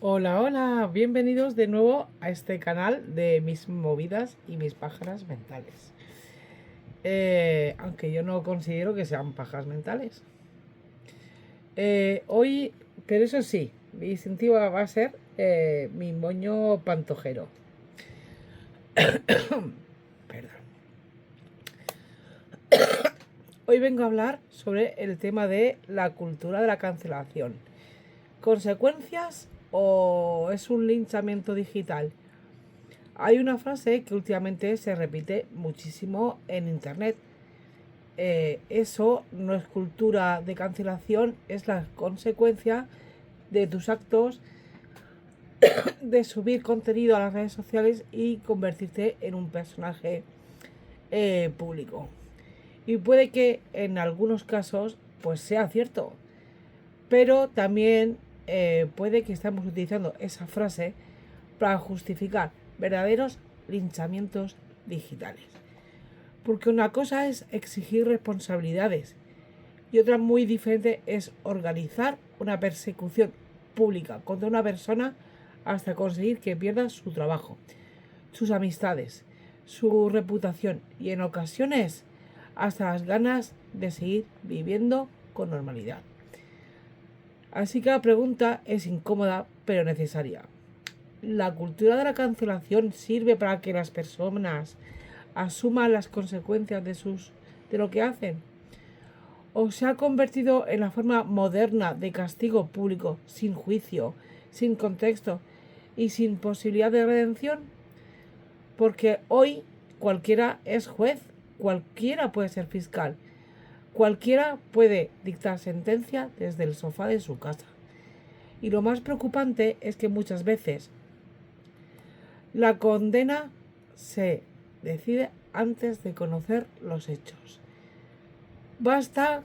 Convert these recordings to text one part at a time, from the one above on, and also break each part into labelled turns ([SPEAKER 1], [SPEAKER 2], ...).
[SPEAKER 1] Hola, hola, bienvenidos de nuevo a este canal de mis movidas y mis pajas mentales. Aunque yo no considero que sean pajas mentales. Hoy, pero eso sí, mi distintivo va a ser mi moño pantojero. Perdón. Hoy vengo a hablar sobre el tema de la cultura de la cancelación. ¿Consecuencias o es un linchamiento digital? Hay una frase que últimamente se repite muchísimo en internet. Eso no es cultura de cancelación, es la consecuencia de tus actos de subir contenido a las redes sociales y convertirte en un personaje público. Y puede que en algunos casos pues sea cierto, pero también puede que estemos utilizando esa frase para justificar verdaderos linchamientos digitales. Porque una cosa es exigir responsabilidades y otra muy diferente es organizar una persecución pública contra una persona hasta conseguir que pierda su trabajo, sus amistades, su reputación y en ocasiones hasta las ganas de seguir viviendo con normalidad. Así que la pregunta es incómoda pero necesaria. ¿La cultura de la cancelación sirve para que las personas asuman las consecuencias de lo que hacen? ¿O se ha convertido en la forma moderna de castigo público, sin juicio, sin contexto y sin posibilidad de redención? Porque hoy cualquiera es juez, cualquiera puede ser fiscal, cualquiera puede dictar sentencia desde el sofá de su casa. Y lo más preocupante es que muchas veces la condena se decide antes de conocer los hechos. Basta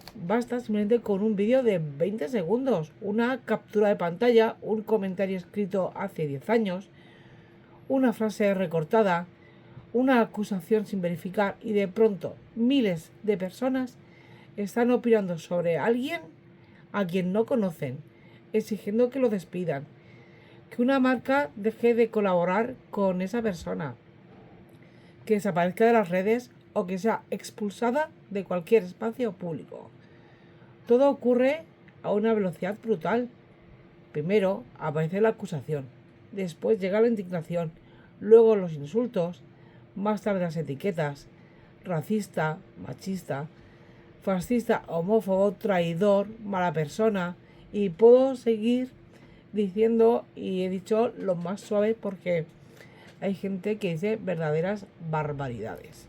[SPEAKER 1] simplemente con un vídeo de 20 segundos, una captura de pantalla, un comentario escrito hace 10 años, una frase recortada, una acusación sin verificar y de pronto miles de personas están opinando sobre alguien a quien no conocen, exigiendo que lo despidan, que una marca deje de colaborar con esa persona, que desaparezca de las redes o que sea expulsada de cualquier espacio público. Todo ocurre a una velocidad brutal. Primero aparece la acusación, después llega la indignación, luego los insultos, más tarde las etiquetas, racista, machista, fascista, homófobo, traidor, mala persona, y puedo seguir diciendo, y he dicho lo más suave porque hay gente que dice verdaderas barbaridades.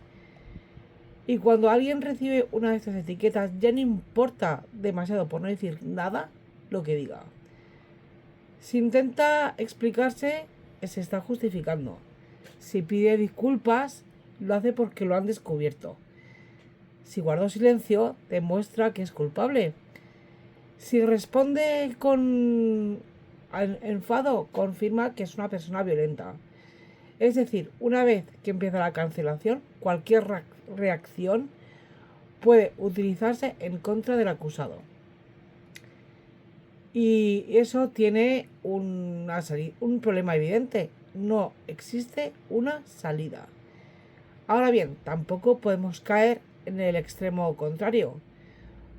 [SPEAKER 1] Y cuando alguien recibe una de estas etiquetas, ya no importa demasiado, por no decir nada, lo que diga. Si intenta explicarse, se está justificando. Si pide disculpas, lo hace porque lo han descubierto. Si guarda silencio, demuestra que es culpable. Si responde con enfado, confirma que es una persona violenta. Es decir, una vez que empieza la cancelación, cualquier reacción puede utilizarse en contra del acusado. Y eso tiene un problema evidente. No existe una salida. Ahora bien, tampoco podemos caer en el extremo contrario,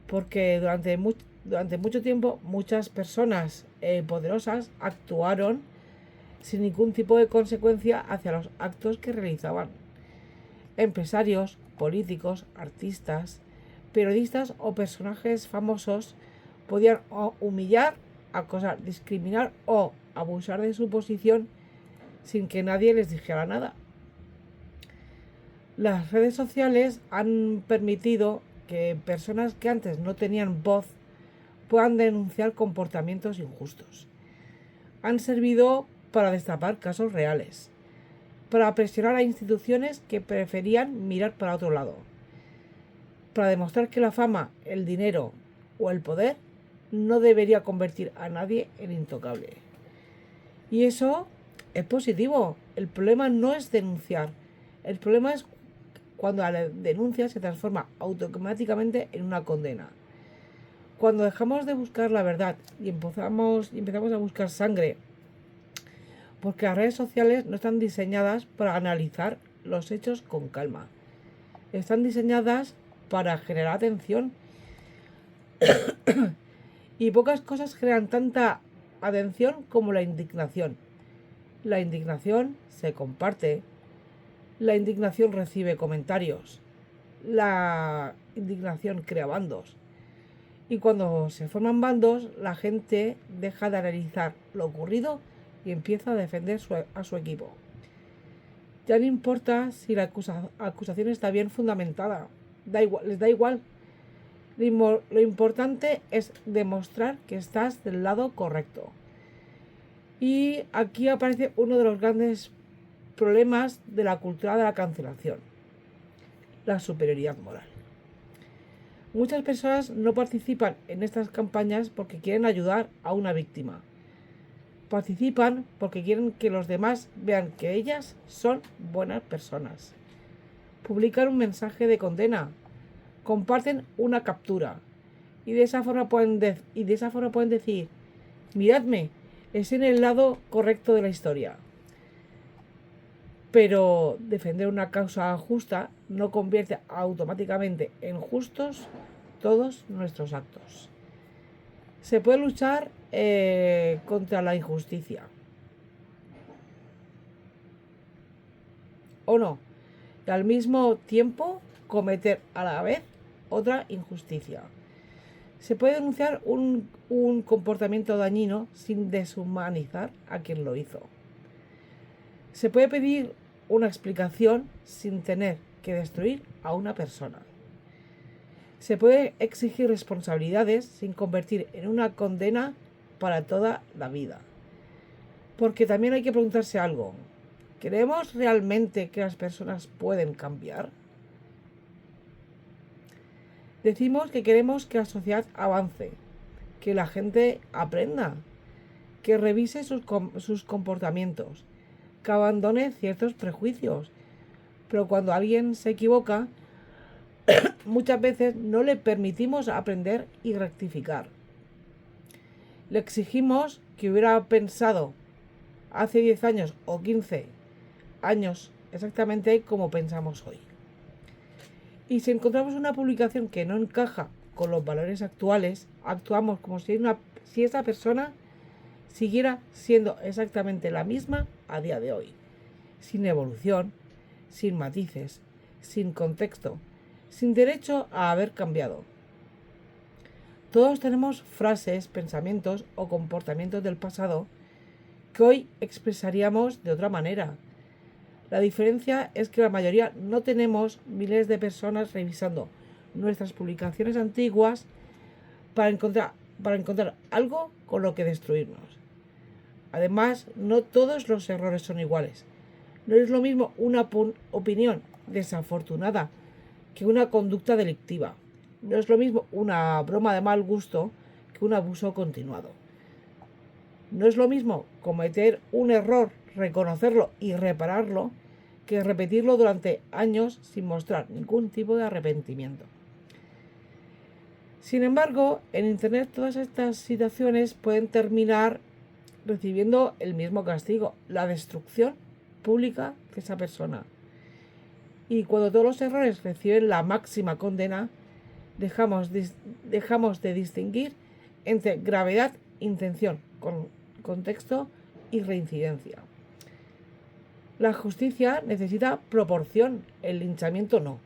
[SPEAKER 1] porque durante mucho tiempo muchas personas poderosas actuaron sin ningún tipo de consecuencia hacia los actos que realizaban. Empresarios, políticos, artistas, periodistas o personajes famosos podían humillar, acosar, discriminar o abusar de su posición sin que nadie les dijera nada. Las redes sociales han permitido que personas que antes no tenían voz puedan denunciar comportamientos injustos. Han servido para destapar casos reales, para presionar a instituciones que preferían mirar para otro lado, para demostrar que la fama, el dinero o el poder no debería convertir a nadie en intocable. Y eso es positivo. El problema no es denunciar. El problema es cuando la denuncia se transforma automáticamente en una condena. Cuando dejamos de buscar la verdad y empezamos a buscar sangre porque las redes sociales no están diseñadas para analizar los hechos con calma. Están diseñadas para generar atención y pocas cosas generan tanta atención como la indignación. La indignación se comparte, la indignación recibe comentarios, la indignación crea bandos. Y cuando se forman bandos, la gente deja de analizar lo ocurrido y empieza a defender a su equipo. Ya no importa si la acusación está bien fundamentada, les da igual. Lo importante es demostrar que estás del lado correcto. Y aquí aparece uno de los grandes problemas de la cultura de la cancelación: la superioridad moral. Muchas personas no participan en estas campañas porque quieren ayudar a una víctima. Participan porque quieren que los demás vean que ellas son buenas personas. Publican un mensaje de condena, comparten una captura y de esa forma pueden decir: miradme, estoy en el lado correcto de la historia. Pero defender una causa justa no convierte automáticamente en justos todos nuestros actos. Se puede luchar contra la injusticia, o no, y al mismo tiempo cometer a la vez otra injusticia. Se puede denunciar un comportamiento dañino sin deshumanizar a quien lo hizo. Se puede pedir una explicación sin tener que destruir a una persona. Se puede exigir responsabilidades sin convertir en una condena para toda la vida. Porque también hay que preguntarse algo: ¿creemos realmente que las personas pueden cambiar? Decimos que queremos que la sociedad avance, que la gente aprenda, que revise sus comportamientos, que abandone ciertos prejuicios. Pero cuando alguien se equivoca, muchas veces no le permitimos aprender y rectificar. Le exigimos que hubiera pensado hace 10 años o 15 años exactamente como pensamos hoy. Y si encontramos una publicación que no encaja con los valores actuales, actuamos como si esa persona siguiera siendo exactamente la misma a día de hoy, sin evolución, sin matices, sin contexto, sin derecho a haber cambiado. Todos tenemos frases, pensamientos o comportamientos del pasado que hoy expresaríamos de otra manera. La diferencia es que la mayoría no tenemos miles de personas revisando nuestras publicaciones antiguas para encontrar algo con lo que destruirnos. Además, no todos los errores son iguales. No es lo mismo una opinión desafortunada que una conducta delictiva. No es lo mismo una broma de mal gusto que un abuso continuado. No es lo mismo cometer un error, reconocerlo y repararlo, que repetirlo durante años sin mostrar ningún tipo de arrepentimiento. Sin embargo, en Internet todas estas situaciones pueden terminar recibiendo el mismo castigo: la destrucción pública de esa persona. Y cuando todos los errores reciben la máxima condena, dejamos de distinguir entre gravedad, intención, contexto y reincidencia. La justicia necesita proporción, el linchamiento no.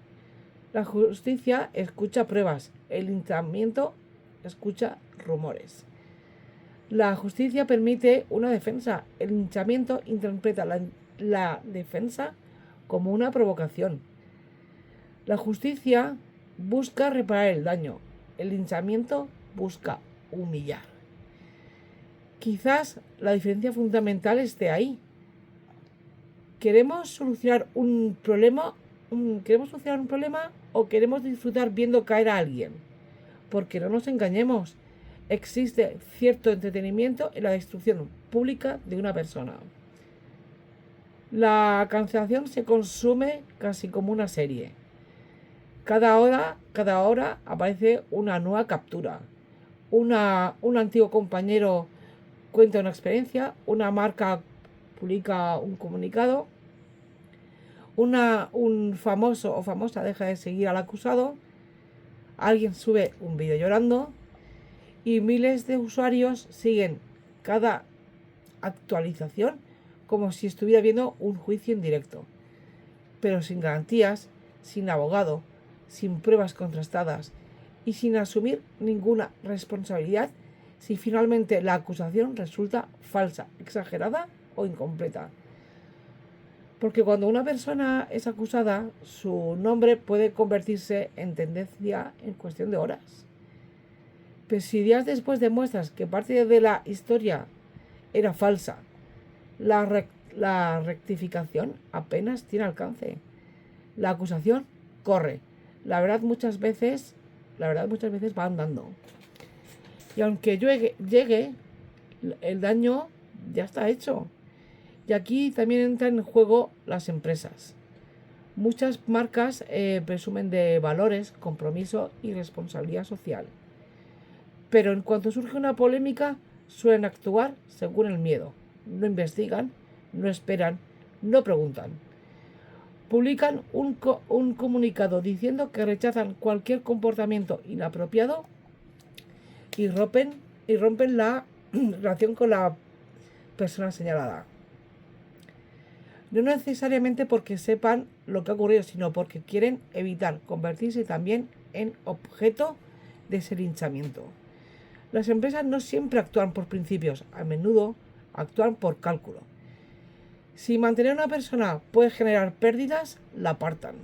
[SPEAKER 1] La justicia escucha pruebas, el linchamiento escucha rumores. La justicia permite una defensa, el linchamiento interpreta la defensa como una provocación. La justicia busca reparar el daño, el linchamiento busca humillar. Quizás la diferencia fundamental esté ahí. ¿Queremos solucionar un problema o queremos disfrutar viendo caer a alguien? Porque no nos engañemos, existe cierto entretenimiento en la destrucción pública de una persona. La cancelación se consume casi como una serie. Cada hora aparece una nueva captura. Un antiguo compañero cuenta una experiencia, una marca publica un comunicado, un famoso o famosa deja de seguir al acusado, alguien sube un vídeo llorando y miles de usuarios siguen cada actualización como si estuviera viendo un juicio en directo, pero sin garantías, sin abogado, sin pruebas contrastadas y sin asumir ninguna responsabilidad si finalmente la acusación resulta falsa, exagerada o incompleta. Porque cuando una persona es acusada, su nombre puede convertirse en tendencia en cuestión de horas. Pero si días después demuestras que parte de la historia era falsa, la rectificación apenas tiene alcance. La acusación corre. La verdad muchas veces va andando. Y aunque llegue, el daño ya está hecho. Y aquí también entran en juego las empresas. Muchas marcas presumen de valores, compromiso y responsabilidad social. Pero en cuanto surge una polémica, suelen actuar según el miedo. No investigan, no esperan, no preguntan. Publican un comunicado diciendo que rechazan cualquier comportamiento inapropiado y rompen la relación con la persona señalada. No necesariamente porque sepan lo que ha ocurrido, sino porque quieren evitar convertirse también en objeto de ese linchamiento. Las empresas no siempre actúan por principios, a menudo actúan por cálculo. Si mantener a una persona puede generar pérdidas, la apartan,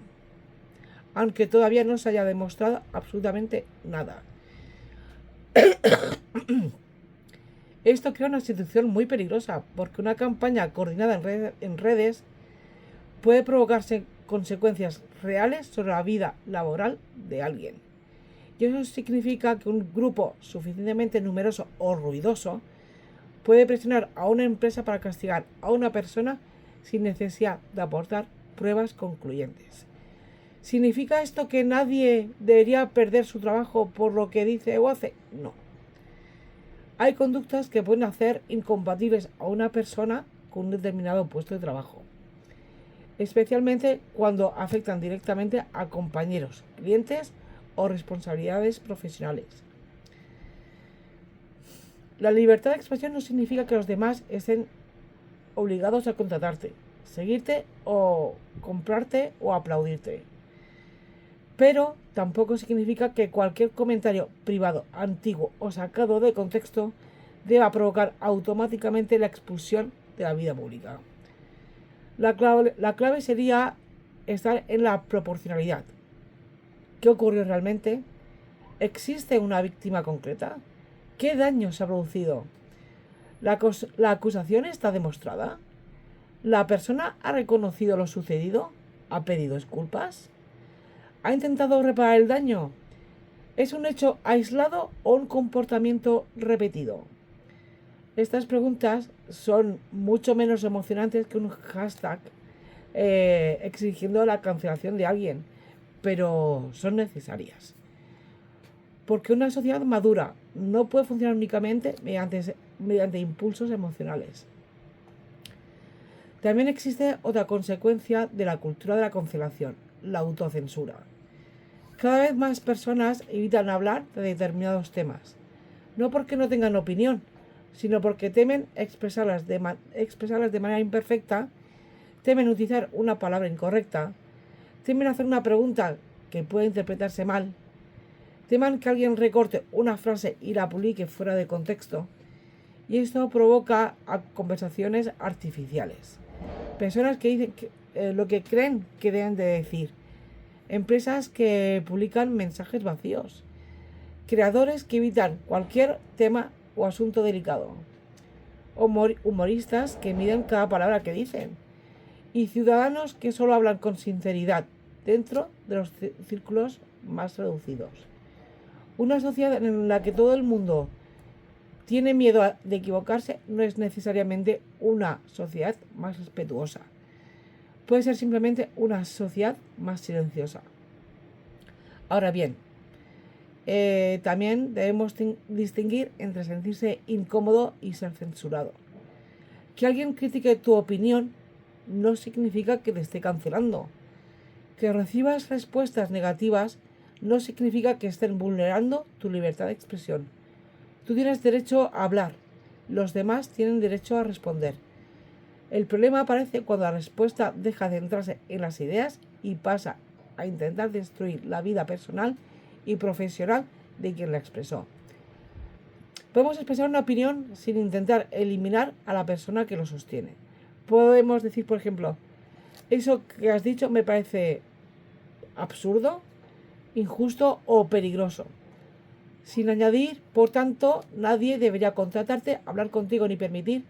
[SPEAKER 1] aunque todavía no se haya demostrado absolutamente nada. Esto crea una situación muy peligrosa, porque una campaña coordinada en redes puede provocarse consecuencias reales sobre la vida laboral de alguien. Y eso significa que un grupo suficientemente numeroso o ruidoso puede presionar a una empresa para castigar a una persona sin necesidad de aportar pruebas concluyentes. ¿Significa esto que nadie debería perder su trabajo por lo que dice o hace? No. Hay conductas que pueden hacer incompatibles a una persona con un determinado puesto de trabajo, especialmente cuando afectan directamente a compañeros, clientes o responsabilidades profesionales. La libertad de expresión no significa que los demás estén obligados a contratarte, seguirte o comprarte o aplaudirte. Pero tampoco significa que cualquier comentario privado, antiguo o sacado de contexto deba provocar automáticamente la expulsión de la vida pública. La clave sería estar en la proporcionalidad. ¿Qué ocurrió realmente? ¿Existe una víctima concreta? ¿Qué daño se ha producido? ¿La acusación está demostrada? ¿La persona ha reconocido lo sucedido? ¿Ha pedido disculpas? ¿Ha intentado reparar el daño? ¿Es un hecho aislado o un comportamiento repetido? Estas preguntas son mucho menos emocionantes que un hashtag exigiendo la cancelación de alguien, pero son necesarias. Porque una sociedad madura no puede funcionar únicamente mediante impulsos emocionales. También existe otra consecuencia de la cultura de la cancelación, la autocensura. Cada vez más personas evitan hablar de determinados temas, no porque no tengan opinión, sino porque temen expresarlas de manera imperfecta, temen utilizar una palabra incorrecta, temen hacer una pregunta que puede interpretarse mal, temen que alguien recorte una frase y la publique fuera de contexto, y esto provoca conversaciones artificiales. Personas que dicen lo que creen que deben de decir. Empresas que publican mensajes vacíos. Creadores que evitan cualquier tema o asunto delicado. Humoristas que miden cada palabra que dicen. Y ciudadanos que solo hablan con sinceridad dentro de los círculos más reducidos. Una sociedad en la que todo el mundo tiene miedo de equivocarse no es necesariamente una sociedad más respetuosa. Puede ser simplemente una sociedad más silenciosa. Ahora bien, también debemos distinguir entre sentirse incómodo y ser censurado. Que alguien critique tu opinión no significa que te esté cancelando. Que recibas respuestas negativas no significa que estén vulnerando tu libertad de expresión. Tú tienes derecho a hablar, los demás tienen derecho a responder. El problema aparece cuando la respuesta deja de centrarse en las ideas y pasa a intentar destruir la vida personal y profesional de quien la expresó. Podemos expresar una opinión sin intentar eliminar a la persona que lo sostiene. Podemos decir, por ejemplo, eso que has dicho me parece absurdo, injusto o peligroso. Sin añadir, por tanto, nadie debería contratarte, hablar contigo ni permitir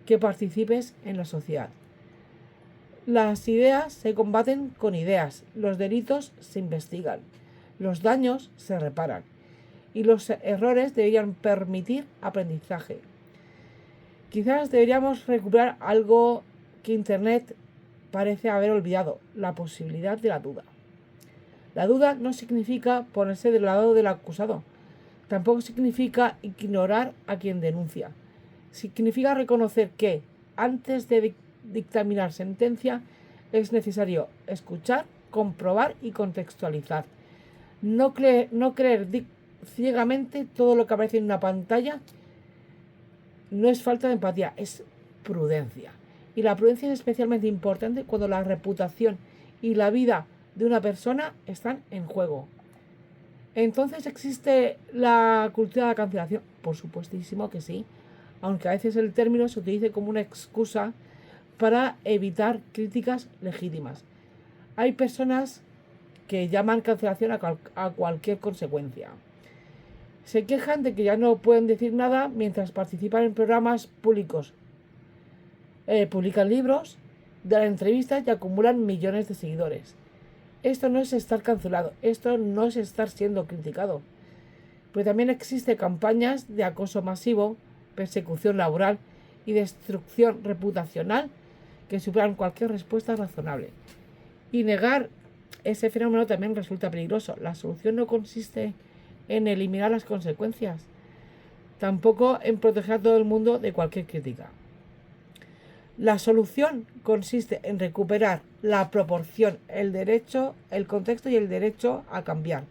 [SPEAKER 1] que participes en la sociedad. Las ideas se combaten con ideas, los delitos se investigan, los daños se reparan y los errores deberían permitir aprendizaje. Quizás deberíamos recuperar algo que Internet parece haber olvidado, la posibilidad de la duda. La duda no significa ponerse del lado del acusado, tampoco significa ignorar a quien denuncia. Significa reconocer que, antes de dictaminar sentencia, es necesario escuchar, comprobar y contextualizar. No creer ciegamente todo lo que aparece en una pantalla no es falta de empatía, es prudencia. Y la prudencia es especialmente importante cuando la reputación y la vida de una persona están en juego. Entonces, ¿existe la cultura de la cancelación? Por supuestísimo que sí, aunque a veces el término se utilice como una excusa para evitar críticas legítimas. Hay personas que llaman cancelación a cualquier consecuencia. Se quejan de que ya no pueden decir nada mientras participan en programas públicos. Publican libros, dan entrevistas y acumulan millones de seguidores. Esto no es estar cancelado, esto no es estar siendo criticado. Pero también existen campañas de acoso masivo, persecución laboral y destrucción reputacional que superan cualquier respuesta razonable. Y negar ese fenómeno también resulta peligroso. La solución no consiste en eliminar las consecuencias, tampoco en proteger a todo el mundo de cualquier crítica. La solución consiste en recuperar la proporción, el derecho, el contexto y el derecho a cambiar.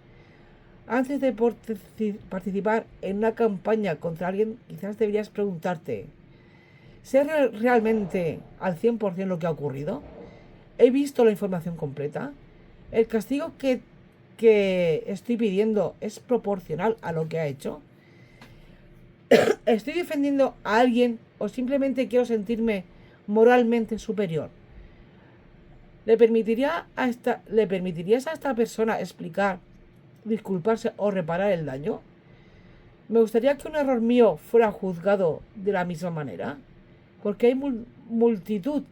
[SPEAKER 1] Antes de participar en una campaña contra alguien, quizás deberías preguntarte: ¿sé realmente al 100% lo que ha ocurrido? ¿He visto la información completa? ¿El castigo que estoy pidiendo es proporcional a lo que ha hecho? ¿Estoy defendiendo a alguien o simplemente quiero sentirme moralmente superior? ¿Le permitirías a esta persona explicar, disculparse o reparar el daño? ¿Me gustaría que un error mío fuera juzgado de la misma manera? Porque hay multitud.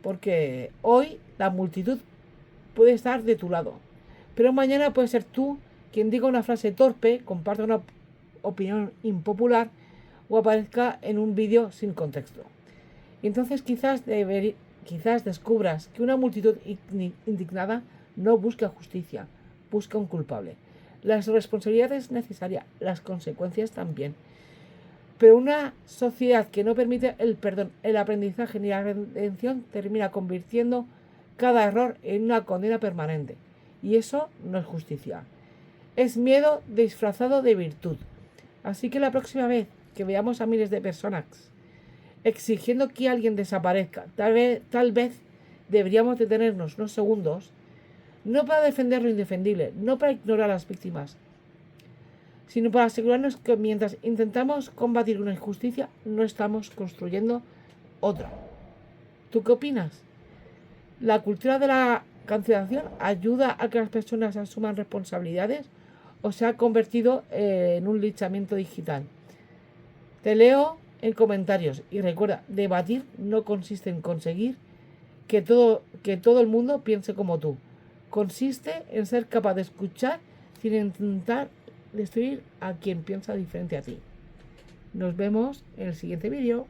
[SPEAKER 1] Porque hoy la multitud puede estar de tu lado, pero mañana puede ser tú quien diga una frase torpe, comparta una opinión impopular o aparezca en un vídeo sin contexto. Y entonces quizás descubras que una multitud indignada no busca justicia, busca un culpable. La responsabilidad es necesaria, las consecuencias también. Pero una sociedad que no permite el perdón, el aprendizaje ni la redención termina convirtiendo cada error en una condena permanente. Y eso no es justicia. Es miedo disfrazado de virtud. Así que la próxima vez que veamos a miles de personas exigiendo que alguien desaparezca, tal vez deberíamos detenernos unos segundos, no para defender lo indefendible, no para ignorar a las víctimas, sino para asegurarnos que mientras intentamos combatir una injusticia, no estamos construyendo otra. ¿Tú qué opinas? ¿La cultura de la cancelación ayuda a que las personas asuman responsabilidades o se ha convertido en un linchamiento digital? Te leo en comentarios y recuerda, debatir no consiste en conseguir que todo el mundo piense como tú. Consiste en ser capaz de escuchar sin intentar destruir a quien piensa diferente a ti. Nos vemos en el siguiente vídeo.